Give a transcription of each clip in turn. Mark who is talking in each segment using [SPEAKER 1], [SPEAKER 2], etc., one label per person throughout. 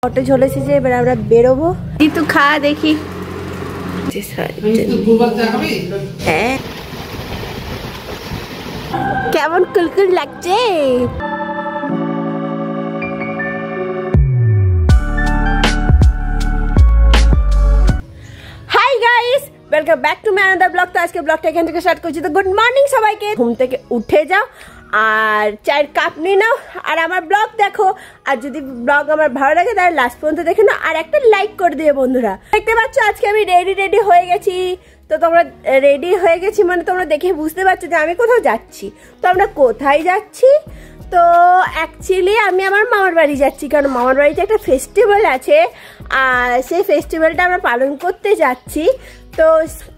[SPEAKER 1] Auto চলেছে যে এবার আমরা বেরোবো। তুই খা দেখি। হ্যাঁ কেমন কুলকুল লাগছে। Hi guys, welcome back to my another blog. তো আজকে ব্লগটা এখান থেকে স্টার্ট করছি। তো গুড মর্নিং সবাইকে। ঘুম থেকে উঠে যাও আর চায়ের কাপ নিয়ে নাও আর আমার ব্লগ দেখো। আর যদি ব্লগ আমার ভালো লাগে তাহলে লাস্ট পর্যন্ত দেখে নাও আর একটা লাইক করে দিও বন্ধুরা। দেখতে পাচ্ছ আজকে আমি রেডি হয়ে গেছি। তো তোমরা রেডি হয়ে গেছি মানে তোমরা দেখে বুঝতে পারছো যে আমি কোথাও যাচ্ছি। তো আমরা কোথায় যাচ্ছি? তো অ্যাকচুয়ালি আমি আমার মামার বাড়ি যাচ্ছি, কারণ মামার বাড়িতে একটা ফেস্টিভ্যাল আছে আর সেই ফেস্টিভ্যালটা আমরা পালন করতে যাচ্ছি। তো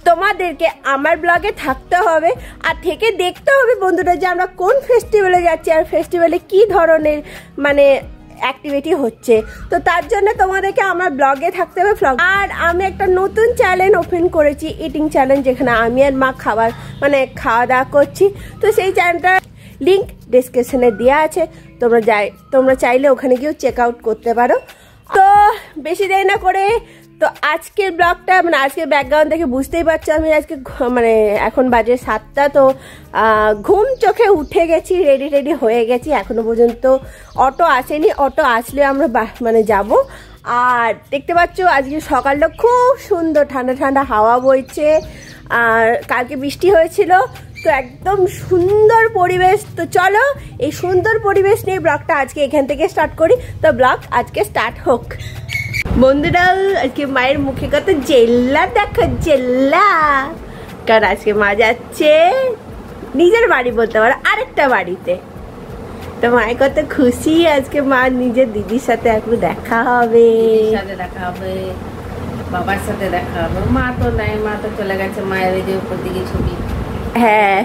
[SPEAKER 1] তোমাদেরকে আমার ব্লগে থাকতে হবে আর থেকে দেখতে হবে বন্ধুরা যে আমরা কোন ফেস্টিভ্যালে যাচ্ছি আর ফেস্টিভ্যালে কি ধরনের মানে অ্যাক্টিভিটি হচ্ছে। তো তার জন্য তোমাদেরকে আমার ব্লগে থাকতে হবে। আর আমি একটা নতুন চ্যানেল ওপেন করেছি, ইটিং চ্যানেল, যেখানে আমি আর মা খাওয়া দাওয়া করছি। তো সেই চ্যানেলটা লিঙ্ক ডেসক্রিপশনে দেওয়া আছে, তোমরা চাইলে ওখানে গিয়েও চেক আউট করতে পারো। তো বেশি দেরি না করে তো আজকের ব্লগটা মানে আজকের ব্যাকগ্রাউন্ড দেখে বুঝতেই পারছো আমি আজকে মানে এখন বাজে 7টা। তো ঘুম চোখে উঠে গেছি, রেডি হয়ে গেছি। এখনো পর্যন্ত অটো আসেনি, অটো আসলে আমরা মানে যাব। আর দেখতে পাচ্ছ আজকে সকালটা খুব সুন্দর, ঠান্ডা ঠান্ডা হাওয়া বইছে আর কালকে বৃষ্টি হয়েছিল। তো একদম সুন্দর পরিবেশ। তো চলো এই সুন্দর পরিবেশ নিয়ে ব্লগটা আজকে এখান থেকে স্টার্ট করি। তো ব্লগ আজকে স্টার্ট হোক বন্ধুরা। আজকে মায়ের মুখে কত জেল্লা দেখো, জেল্লা। কারণ আজকে মা যাচ্ছে নিজের বাড়ি বলতে পারো, আরেকটা বাড়িতে। তো মায়ের কত খুশি, আজকে মা নিজের দিদির সাথে একটু দেখা হবে,
[SPEAKER 2] বাবার সাথে দেখা হবে। মা তো নাই, মা তো চলে গেছে মায়ের ওই যে উপর দিকে ছবি।
[SPEAKER 1] হ্যাঁ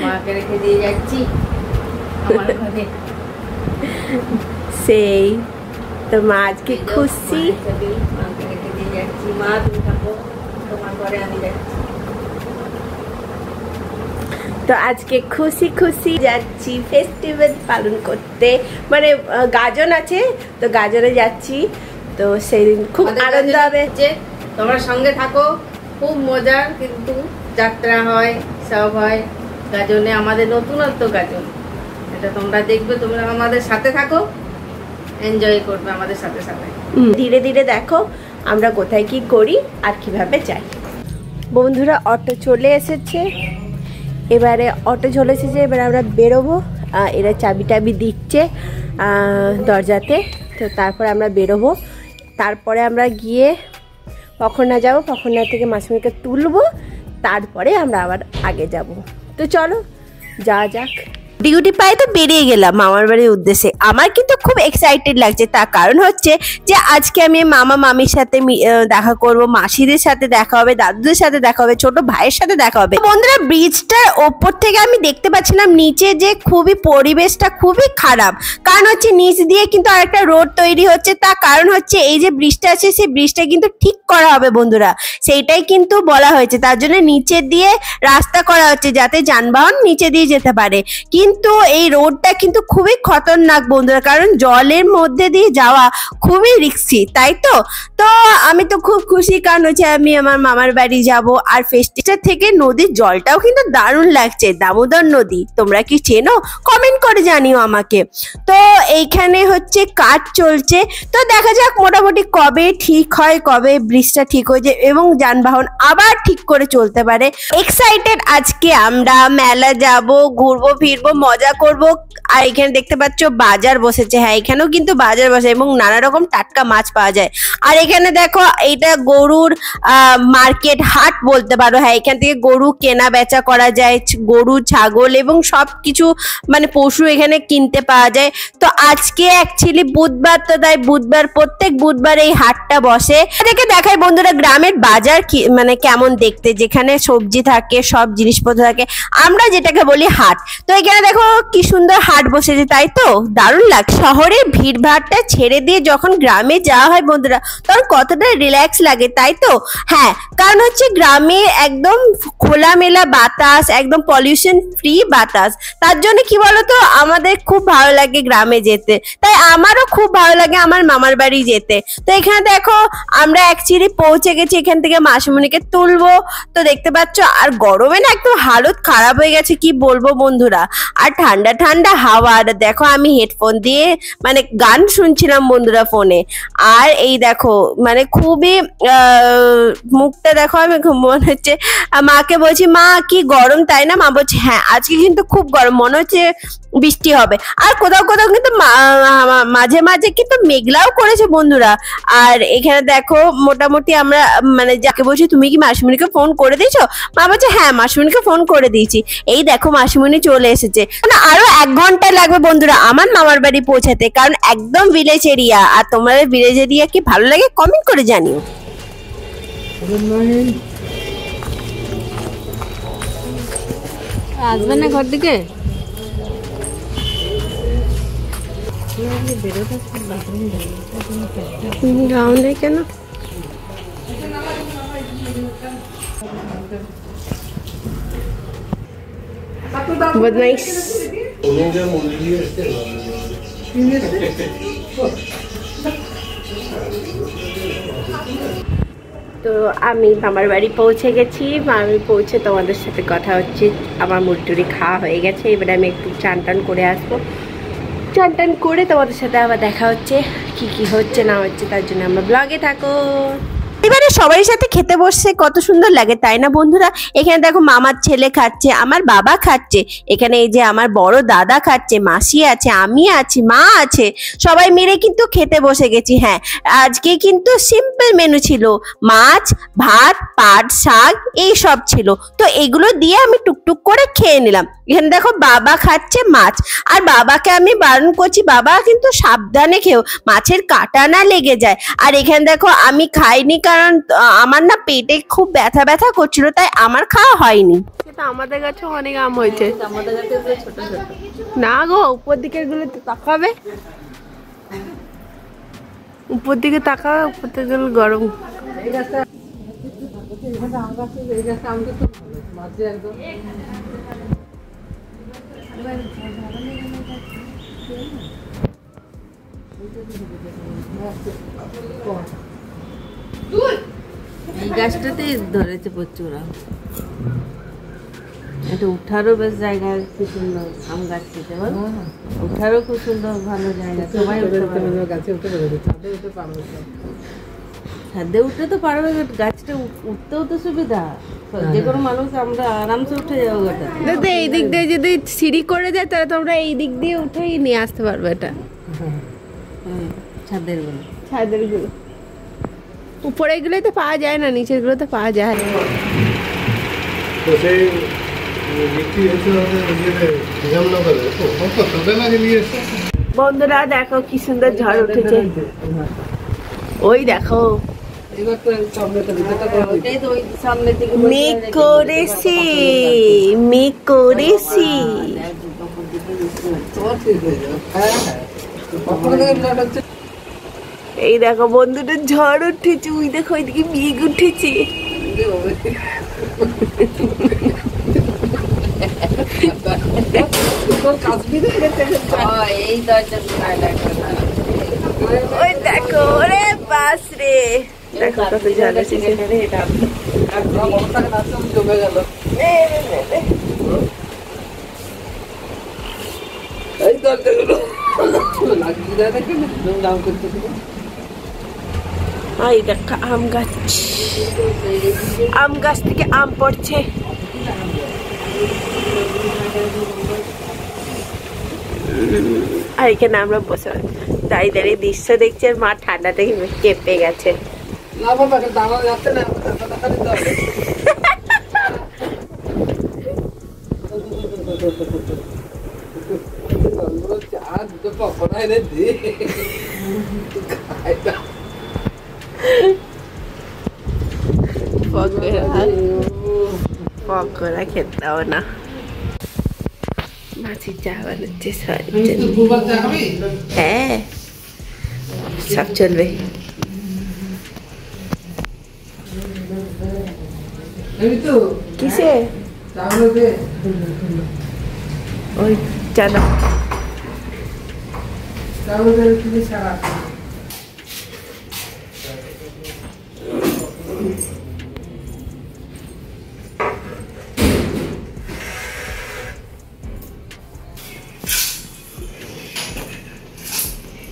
[SPEAKER 2] মাকে রেখে দিয়ে যাচ্ছি আমার ঘরে
[SPEAKER 1] সেই। তো মা আজকে খুশি,
[SPEAKER 2] মাকে রেখে দিয়ে যাচ্ছি। মা তুমি থাকো, তোমার ঘরে আমি যাচ্ছি।
[SPEAKER 1] তো আজকে খুশি যাচ্ছি ফেস্টিভ্যাল পালন করতে, মানে গাজন আছে তো গাজনে যাচ্ছি। তো সেই দিন খুব আনন্দ হবে।
[SPEAKER 2] তোমরা সঙ্গে থাকো, খুব মজার কিন্তু যাত্রা হয়, সব হয় গাজনে। আমাদের নতুনত্ব গাজন, এটা তোমরা দেখবে। তোমরা আমাদের সাথে থাকো, এনজয় করবে আমাদের সাথে সাথে।
[SPEAKER 1] ধীরে ধীরে দেখো আমরা কোথায় কি করি আর কিভাবে যাই। বন্ধুরা অটো চলে এসেছে, এবারে অটো চলেছে যে এবার আমরা বেরোবো। এরা চাবি টাবি দিচ্ছে দরজাতে। তো তারপরে আমরা বেরোবো। তারপরে আমরা গিয়ে পখরনা যাবো, পখরনা থেকে মাসিমাকে তুলবো, তারপরে আমরা আবার আগে যাব। তো চলো যাওয়া যাক। ডিউটি পাই তো বেরিয়ে গেলাম মামার বাড়ির উদ্দেশ্যে। আমার কিন্তু খুব এক্সাইটেড লাগছে, তার কারণ হচ্ছে যে আজকে আমি মামা মামির সাথে দেখা করব, মাসিদের সাথে দেখা হবে, দাদুদের সাথে দেখা হবে, ছোট ভাইয়ের সাথে দেখা হবে। বন্ধুরা ব্রিজটার ওপর থেকে আমি দেখতে পাচ্ছিলাম নিচে যে খুবই পরিবেশটা খুবই খারাপ, কারণ হচ্ছে নিচ দিয়ে কিন্তু আরেকটা রোড তৈরি হচ্ছে। তার কারণ হচ্ছে এই যে ব্রিজটা আছে সেই ব্রিজটা কিন্তু ঠিক করা হবে বন্ধুরা, সেইটাই কিন্তু বলা হয়েছে। তার জন্য নিচে দিয়ে রাস্তা করা হচ্ছে যাতে যানবাহন নিচে দিয়ে যেতে পারে। কিন্তু এই রোডটা কিন্তু খুবই খতরনাক বন্ধুরা, কারণ জলের মধ্যে দিয়ে যাওয়া খুবই রিস্কি, তাই তো। তো আমি তো খুব খুশি, কারণ হচ্ছে আমি আমার মামার বাড়ি যাব। আর ফেস্টিভ্যাল থেকে নদীর জলটাও কিন্তু দারুণ লাগছে, দামোদর নদী। তোমরা কি চেনো? কমেন্ট করে জানিও আমাকে। তো এইখানে হচ্ছে কাজ চলছে, তো দেখা যাক মোটামুটি কবে ঠিক হয়, কবে ব্রিজটা ঠিক হয়ে যায় এবং যানবাহন আবার ঠিক করে চলতে পারে। এক্সাইটেড। আজকে আমরা মেলা যাব, ঘুরবো ফিরবো, মজা করব। আর এখানে দেখতে পাচ্ছ বাজার বসেছে। হ্যাঁ এখানেও কিন্তু বাজার বসে এবং নানা রকম টাটকা মাছ পাওয়া যায়। আর এখানে দেখো এইটা গরুর মার্কেট, হাট বলতে পারো। হ্যাঁ এখান থেকে গরু কেনা বেচা করা যায়, গরু ছাগল এবং সবকিছু মানে পশু এখানে কিনতে পাওয়া যায়। তো আজকে অ্যাকচুয়ালি বুধবার, তো তাই বুধবার, প্রত্যেক বুধবার এই হাটটা বসে। এটাকে দেখাই বন্ধুরা গ্রামের বাজার মানে কেমন দেখতে, যেখানে সবজি থাকে, সব জিনিসপত্র থাকে, আমরা যেটাকে বলি হাট। তো এখানে দেখো কি সুন্দর হাট বসেছে, তাই তো দারুণ লাগে। শহরের ভিড় ভাড়টা ছেড়ে দিয়ে যখন গ্রামে যাওয়া হয় বন্ধুরা, তখন কতটা রিল্যাক্স লাগে, তাই তো। হ্যাঁ, কারণ হচ্ছে গ্রামে একদম খোলামেলা বাতাস, একদম পলিউশন ফ্রি বাতাস। তার জন্য কি বলতো, আমাদের খুব ভালো লাগে গ্রামে যেতে। তাই আমারও খুব ভালো লাগে আমার মামার বাড়ি যেতে। তো এখানে দেখো আমরা অ্যাকচুয়ালি পৌঁছে গেছি, এখান থেকে মাসিমণিকে তুলবো। তো দেখতে পাচ্ছ, আর গরমে না একদম হালত খারাপ হয়ে গেছে, কি বলবো বন্ধুরা। আর ঠান্ডা ঠান্ডা হাওয়া, আর দেখো আমি হেডফোন দিয়ে মানে গান শুনছিলাম বন্ধুরা ফোনে। আর এই দেখো মানে খুবই মুখটা দেখো, আমি মনে হচ্ছে মাকে বলছি, মা কি গরম, তাই না? মা বলছে হ্যাঁ আজকে কিন্তু খুব গরম, মনে হচ্ছে বৃষ্টি হবে। আর কোথাও কোথাও কিন্তু মাঝে মাঝে কিন্তু মেঘলাও করেছে বন্ধুরা। আর এখানে দেখো মোটামুটি আমরা মানে যাকে বলছি, তুমি কি মাসিমণিকে ফোন করে দিয়েছো? মা বলছে হ্যাঁ মাসিমণিকে ফোন করে দিয়েছি। এই দেখো মাসিমণি চলে এসেছে। মানে আরো 1 ঘন্টা লাগবে বন্ধুরা আমার মামার বাড়ি পৌঁছাতে, কারণ একদম ভিলেজ এরিয়া। আর তোমাদের ভিলেজ এরিয়া কি ভালো লাগে কমেন্ট করে জানিও।
[SPEAKER 2] আসবে না ঘর দিকে?
[SPEAKER 1] যাও না কেন? বদমাইশ। তো আমি মামার বাড়ি পৌঁছে গেছি। আমি পৌঁছে তোমাদের সাথে কথা হচ্ছে। আমার মুড়ি খাওয়া হয়ে গেছে, এবারে আমি একটু চান টান করে আসবো। চান টান করে তোমাদের সাথে আবার দেখা হচ্ছে, কি কি হচ্ছে না হচ্ছে। তার জন্য আমরা ব্লগে থাকো। এবারে সবাই সাথে খেতে বসছে, কত সুন্দর লাগে, তাই না বন্ধুরা? এখানে দেখো মামার ছেলে খাচ্ছে, আমার বাবা খাচ্ছে, এখানে এই যে আমার বড় দাদা খাচ্ছে, মাসি আছে, আমি আছি, মা আছে, সবাই মিলে কিন্তু খেতে বসে গেছি। হ্যাঁ, আজকে কিন্তু সিম্পল মেনু ছিল, মাছ ভাত পাট শাক এই সব ছিল। তো এগুলো দিয়ে আমি টুকটুক করে খেয়ে নিলাম। এখানে দেখো বাবা খাচ্ছে মাছ, আর বাবাকে আমি বারণ করছি, বাবা কিন্তু সাবধানে খেও, মাছের কাঁটা না লেগে যায়। আর এখানে দেখো আমি খাইনি, কারণ আমার না পেটে খুব ব্যথা ব্যথা করছিল, তাই আমার খাওয়া হয়নি। সেটা আমাদের কাছে অনেক আম হয়েছে,
[SPEAKER 2] আমাদের কাছে ছোট ছোট
[SPEAKER 1] না গো, উপর দিকের গুলো তাকাবে, উপর দিকে তাকাবে, উপর থেকে গরম।
[SPEAKER 2] এই গাছটাতেই ধরেছে প্রচুর আম। এটা উঠারও বেশ জায়গা, খুব সুন্দর আম গাছ থেকে, উঠারও খুব সুন্দর ভালো জায়গা, সবাই ছাদে উঠতে তো পারবে, গাছটা উঠতেও তো সুবিধা, যে কোনো মানুষ আমরা আরামসে উঠে যাবো।
[SPEAKER 1] দাদা এই দিক দিয়ে যদি সিঁড়ি করে যায়, তাহলে তোমরা এই দিক দিয়ে উঠেই নিয়ে আসতে পারবে। এটা
[SPEAKER 2] ছাদের গুলো,
[SPEAKER 1] ছাদের গুলো, উপরে গুলোই তো পাওয়া যায় না, নিচের গুলো তো পাওয়া যায়। বন্ধুরা দেখো কি সুন্দর ঝড় উঠেছে, ওই দেখো মেঘ করেছি, মেঘ করেছি। এই দেখো বন্ধুটা ঝড় উঠেছে, ওই দেখো ওইদিকে মেঘ উঠেছে। ওই দেখো রে বাস রে, দেখো কত ঝড় এসেছে। এই দেখো আম গাছ, আম গাছ থেকে আম পড়ছে। আর এখানে আমরা বসে দাঁড়িয়ে দাঁড়িয়ে দৃশ্য দেখছি, আর মা ঠান্ডাতে কেঁপে গেছে। পকোড়া খেতে হবে না মাছের চা বানাচ্ছে হ্যাঁ সব চলবে। কিসে ওই চানা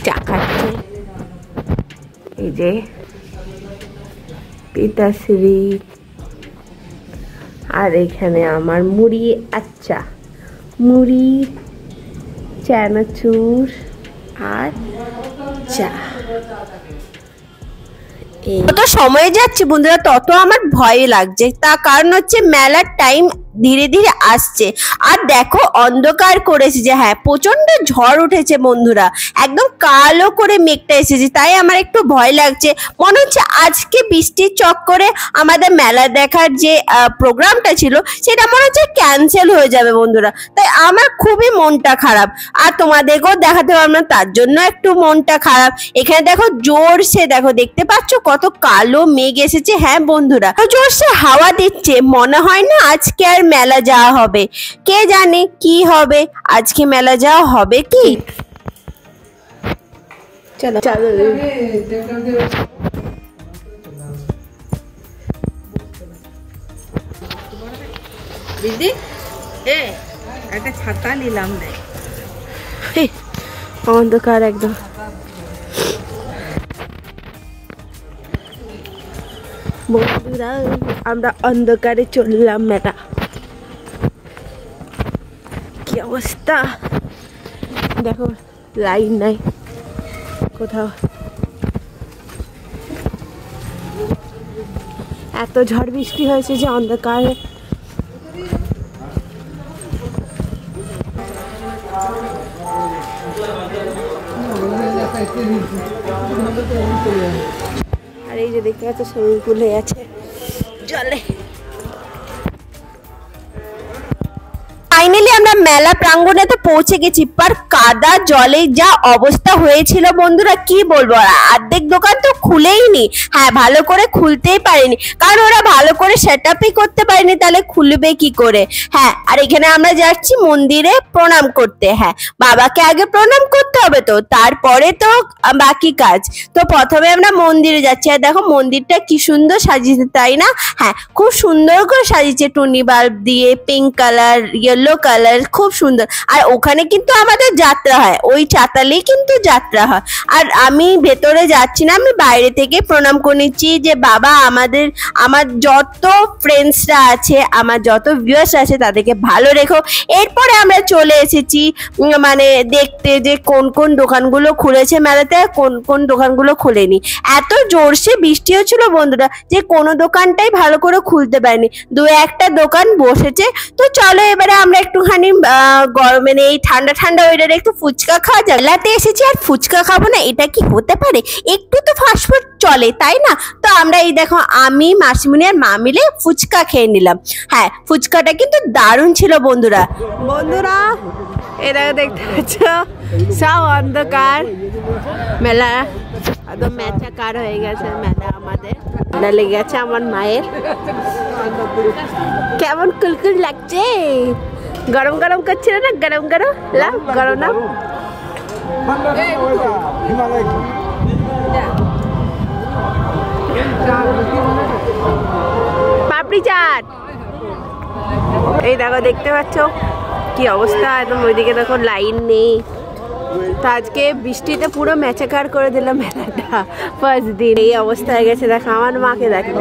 [SPEAKER 1] চা খাচ্ছে এই যে পিতাশ্রী, আর এখানে আমার মুড়ি, আচ্ছা মুড়ি, চানাচুর আর চা। যত সময় যাচ্ছে বন্ধুরা তত আমার ভয় লাগছে, তার কারণ হচ্ছে মেলার টাইম ধীরে ধীরে আসছে। আর দেখো অন্ধকার করেছে যে, হ্যাঁ প্রচন্ড ঝড় উঠেছে বন্ধুরা, একদম কালো করে মেঘটা এসেছে, তাই আমার একটু ভয় লাগছে। মনে হচ্ছে আজকে বৃষ্টির চক্করে আমাদের মেলা দেখার যে প্রোগ্রামটা ছিল সেটা মনে হচ্ছে ক্যান্সেল হয়ে যাবে বন্ধুরা, তাই আমার খুবই মনটা খারাপ। আর তোমাদেরকেও দেখাতে পারবো না তার জন্য একটু মনটা খারাপ। এখানে দেখো জোরসে দেখো, দেখতে পাচ্ছ কত কালো মেঘ এসেছে। হ্যাঁ বন্ধুরা জোরসে হাওয়া দিচ্ছে, মনে হয় না আজকে আর মেলা যাওয়া হবে, কে জানে কি হবে, আজকে মেলা যাওয়া হবে কি। চলো চলো
[SPEAKER 2] দিদি একটা ছাতা নিলাম না,
[SPEAKER 1] অন্ধকার একদম। বন্ধুরা আমরা অন্ধকারে চললাম মেলা, কি অবস্থা দেখো, লাইন নাই কোথাও, এত ঝড় বৃষ্টি হয়েছে যে অন্ধকারে। আর এই যে দেখতে পাচ্ছ সুইমিং পুল হয়ে আছে জলে। ফাইনালি আমরা মেলা প্রাঙ্গণে তো পৌঁছে গেছি, পার কাদা জলে যা অবস্থা হয়েছিল বন্ধুরা কি বলবো, অর্ধেক দোকান তো খুলেই নি। হ্যাঁ ভালো করে খুলতেই পারেনি, কারণ ওরা ভালো করে সেট আপই করতে পারেনি, তাহলে খুলবে কি করে। হ্যাঁ আর এখানে আমরা যাচ্ছি মন্দিরে প্রণাম করতে। হ্যাঁ বাবাকে আগে প্রণাম করতে হবে, তো তারপরে তো বাকি কাজ। তো প্রথমে আমরা মন্দিরে যাচ্ছি, আর দেখো মন্দিরটা কি সুন্দর সাজিয়েছে তাই না। হ্যাঁ খুব সুন্দর করে সাজিয়েছে, টুনি বাল্ব দিয়ে, পিঙ্ক কালার, ইয়েলো কালার, খুব সুন্দর। আর ওখানে কিন্তু আমাদের যাত্রা হয়, ওই চাতালেই কিন্তু যাত্রা হয়। আর আমি ভেতরে যাচ্ছি না, আমি বাইরে থেকে প্রণাম করে নিচ্ছি যে বাবা আমার যত ফ্রেন্ডসরা আছে, আমার যত ভিউয়ার্স আছে তাদেরকে ভালো রেখো। এরপরে আমরা চলে এসেছি মানে দেখতে যে কোন কোন দোকানগুলো খুলেছে মেলাতে, কোন কোন দোকানগুলো খুলেনি। এত জোরসে বৃষ্টি হচ্ছিল বন্ধুরা যে কোনো দোকানটাই ভালো করে খুলতে পারেনি, দু একটা দোকান বসেছে। তো চলো এবারে আমরা একটুখানি গরমে এই ঠান্ডা ঠান্ডা ওয়েদারে একটু ফুচকা খাওয়া যায়। মেলাতে এসেছি আর ফুচকা খাবো না, এটা কি হতে পারে, একটু তো ফাস্টফুড চলে তাই না। তো আমরা এই দেখো আমি মাসিমণি আর মা মিলে ফুচকা খেয়ে নিলাম। হ্যাঁ ফুচকাটা কিন্তু দারুণ ছিল বন্ধুরা। বন্ধুরা এটা দেখতে পাচ্ছ সব অন্ধকার, মেলা একদম মেচাকার হয়ে গেছে মেলা। আমাদের ঠান্ডা লেগে গেছে আমার মায়ের, কেমন কুলকুল লাগছে, গরম গরম করছিল না, গরম গরম গরম না। পাপড়ি চাট এই দেখো, দেখতে পাচ্ছ কি অবস্থা, একদম ওইদিকে দেখো লাইন নেই। তো আজকে বৃষ্টিতে পুরো মেচাকার করে দিলাম মেলাটা ফার্স্ট দিন, এই অবস্থা হয়ে গেছে। দেখো আমার মাকে দেখো,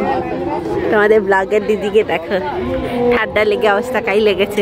[SPEAKER 1] তোমাদের ব্লগের দিদিকে দেখো, ঠান্ডা লেগে অবস্থা কাই লেগেছে।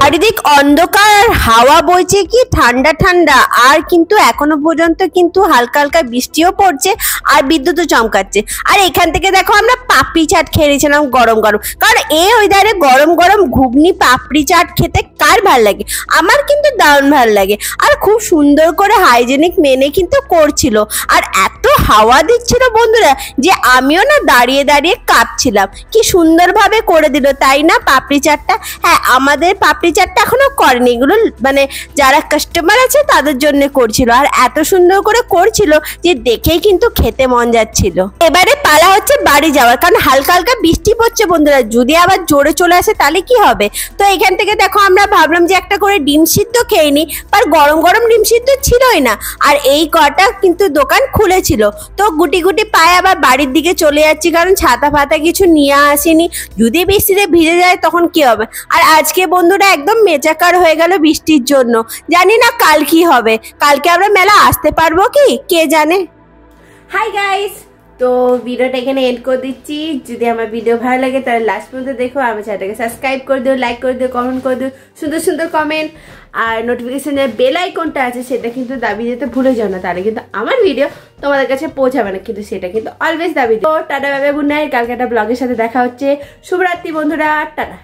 [SPEAKER 1] চারিদিক অন্ধকার, হাওয়া বইছে কি ঠান্ডা ঠান্ডা, আর কিন্তু এখনো পর্যন্ত কিন্তু হালকা হালকা বৃষ্টিও পড়ছে আর বিদ্যুৎও চমকাচ্ছে। আর এখান থেকে দেখো আমরা পাপড়ি চাট খেয়েছিলাম গরম গরম, কারণ এই ওয়েদারে গরম গরম ঘুগনি পাপড়ি চাট খেতে কার ভাল লাগে? আমার কিন্তু দারুণ ভাল লাগে। আর খুব সুন্দর করে হাইজেনিক মেনে কিন্তু করছিল, আর এত হাওয়া দিচ্ছিল বন্ধুরা যে আমিও না দাঁড়িয়ে দাঁড়িয়ে কাঁপছিলাম। কি সুন্দরভাবে করে দিল তাই না পাপড়ি চাটটা? হ্যাঁ, আমাদের পাপড়ি চাটটা এখনো করেনি, এগুলো মানে যারা কাস্টমার আছে তাদের জন্য করছিল, আর এত সুন্দর করে করছিল যে দেখেই কিন্তু খেতে মন যাচ্ছিল। এবারে পালা হচ্ছে বাড়ি যাওয়ার, কারণ হালকা হালকা বৃষ্টি পড়ছে বন্ধুরা, যদি আবার জোরে চলে আসে তাহলে কি হবে? তো এখান থেকে দেখো আমরা ভাবলাম যে একটা করে ডিম সিদ্ধ খেয়ে নি, আর গরম গরম ডিম সিদ্ধ ছিলই না, আর এই কটা কিন্তু দোকান খুলেছিল। তো গুটি গুটি পায়ে আবার বাড়ির দিকে চলে যাচ্ছি, কারণ ছাতা ফাতা কিছু নিয়ে আসিনি, যদি বৃষ্টিতে ভিজে যায় তখন কি হবে। আর আজকে বন্ধুরা একদম মেচাকার হয়ে গেল বৃষ্টির জন্য, জানি না কাল কি হবে, কালকে আমরা মেলা আসতে পারবো কি কে জানে। হাই গাইস, তো ভিডিওটা এখানে এন্ড করে দিচ্ছি। যদি আমার ভিডিও ভালো লাগে তাহলে লাস্ট পর্যন্ত দেখো, আমার চ্যানেলটাকে সাবস্ক্রাইব করে দিও, লাইক করে দিও, কমেন্ট করে দিও, সুন্দর সুন্দর কমেন্ট, আর নোটিফিকেশনের বেল আইকনটা আছে সেটা কিন্তু দাবিয়ে যেতে ভুলে যাও না, তাহলে কিন্তু আমার ভিডিও তোমাদের কাছে পৌঁছাবে না, কিন্তু সেটা কিন্তু অলওয়েজ দাবি দিও। Tata bye bye, good night, কালকে একটা ব্লগের সাথে দেখা হচ্ছে। শুভরাত্রি বন্ধুরা, টাটা।